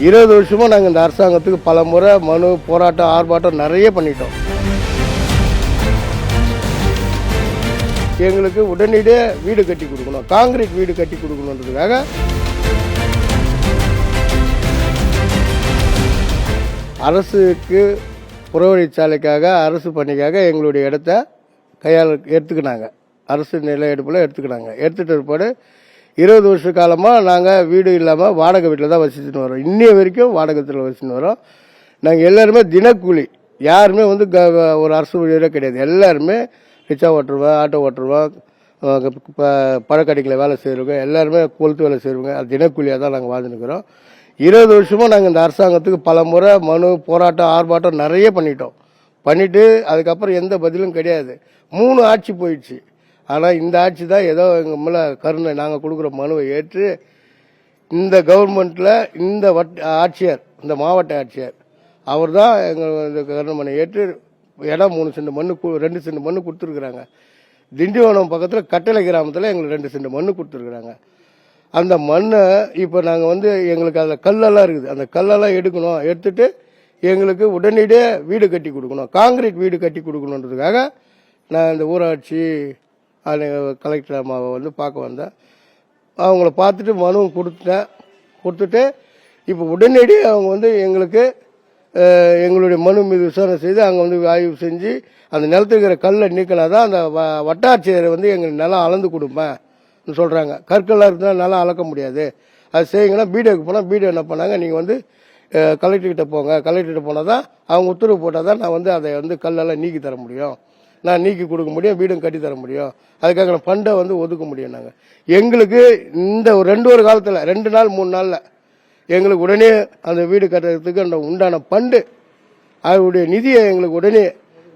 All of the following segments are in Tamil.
20 வருஷமாக நாங்கள் இந்த அரசாங்கத்துக்கு பல முறை மனு, போராட்டம், ஆர்ப்பாட்டம் நிறைய பண்ணிட்டோம். எங்களுக்கு உடனடியே வீடு கட்டி கொடுக்கணும், காங்கிரீட் வீடு கட்டி கொடுக்கணுன்றதுக்காக அரசுக்கு புறவழிச்சாலைக்காக, அரசு பணிக்காக எங்களுடைய இடத்த கையால் எடுத்துக்கினாங்க. அரசு நில எடுப்பில் எடுத்துக்கினாங்க. எடுத்துகிட்ட பிற்பாடு 20 வருஷ காலமாக நாங்கள் வீடு இல்லாமல் வாடகை வீட்டில் தான் வசிச்சுட்டு வரோம். இன்னைய வரைக்கும் வாடகத்தில் வச்சுன்னு வரோம். நாங்கள் எல்லாருமே தினக்கூலி, யாருமே வந்து ஒரு அரசு ஊழியரே கிடையாது. எல்லாருமே ரிக்ஷா ஓட்டுருவோம், ஆட்டோ ஓட்டுருவோம், பழக்கடைகளில் வேலை செய்கிறவங்க, எல்லாருமே கொளுத்து வேலை செய்கிறவங்க. அது தினக்கூலியாக தான் நாங்கள் வாழ்ந்துருக்கிறோம். 20 வருஷமாக நாங்கள் இந்த அரசாங்கத்துக்கு பல முறை மனு, போராட்டம், ஆர்ப்பாட்டம் நிறைய பண்ணிட்டு அதுக்கப்புறம் எந்த பதிலும் கிடையாது. 3 ஆட்சி போயிடுச்சு. ஆனால் இந்த ஆட்சி தான் ஏதோ எங்கள் மேலே கருணை, நாங்கள் கொடுக்குற மனுவை ஏற்று இந்த கவர்மெண்ட்டில் இந்த ஆட்சியர், இந்த மாவட்ட ஆட்சியர் அவர் தான் எங்கள் இந்த கருணை ஏற்று இடம் 3 சென்ட் மண்ணு, 2 சென்ட் மண்ணு கொடுத்துருக்குறாங்க. திண்டிவனம் பக்கத்தில் கட்டளை கிராமத்தில் எங்களுக்கு 2 சென்ட் மண்ணு கொடுத்துருக்குறாங்க. அந்த மண்ணை இப்போ நாங்கள் வந்து எங்களுக்கு அதில் கல்லெல்லாம் இருக்குது, அந்த கல்லெல்லாம் எடுக்கணும். எடுத்துட்டு எங்களுக்கு உடனடியே வீடு கட்டி கொடுக்கணும், காங்கிரீட் வீடு கட்டி கொடுக்கணுன்றதுக்காக நான் இந்த ஊராட்சி கலெக்டர் அம்மாவை வந்து பார்க்க வந்தேன். அவங்கள பார்த்துட்டு மனு கொடுத்துட்டு இப்போ உடனடி அவங்க வந்து எங்களுக்கு எங்களுடைய மனு மீது விசாரணை செய்து அங்கே வந்து ஆய்வு செஞ்சு அந்த நிலத்துக்கு இருக்கிற கல்லை நீக்கினா தான் அந்த வட்டாட்சியரை வந்து எங்களுக்கு நிலம் அளந்து கொடுப்பேன் சொல்கிறாங்க. கற்களாக இருந்தால் நிலம் அளக்க முடியாது, அது செய்யுங்கன்னா பிடிஓக்கு போனால் பிடிஓ என்ன பண்ணாங்க, நீங்கள் வந்து கலெக்டர்கிட்ட போங்க, கலெக்டர்கிட்ட போனால் தான் அவங்க உத்தரவு போட்டால் தான் நான் வந்து அதை வந்து கல்லெல்லாம் நீக்கி தர முடியும், நான் நீக்கி கொடுக்க முடியும், வீடும் கட்டி தர முடியும், அதுக்காக நான் ஃபண்டை வந்து ஒதுக்க முடியும். நாங்கள் எங்களுக்கு இந்த ஒரு 2 காலத்தில் 2 நாள் 3 நாளில் எங்களுக்கு உடனே அந்த வீடு கட்டுறதுக்கு அந்த உண்டான ஃபண்டு, அதனுடைய நிதியை எங்களுக்கு உடனே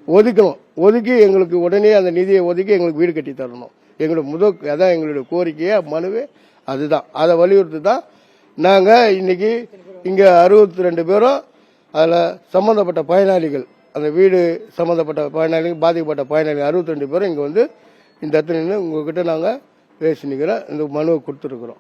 ஒதுக்கணும். ஒதுக்கி எங்களுக்கு உடனே அந்த நிதியை ஒதுக்கி எங்களுக்கு வீடு கட்டி தரணும். எங்களுடைய அதான் எங்களுடைய கோரிக்கையே, மனுவே அதுதான். அதை வலியுறுத்தி தான் நாங்கள் இன்னைக்கு இங்கே 62 பேரும் அதில் சம்மந்தப்பட்ட பயனாளிகள், அந்த வீடு சம்மந்தப்பட்ட பயனாளிகள், பாதிக்கப்பட்ட பயனாளிகள் 62 பேரும் இங்கே வந்து இந்த இடத்துல நின்று உங்ககிட்ட நாங்கள் பேசி நிற்கிறோம், இந்த மனுவை கொடுத்துருக்குறோம்.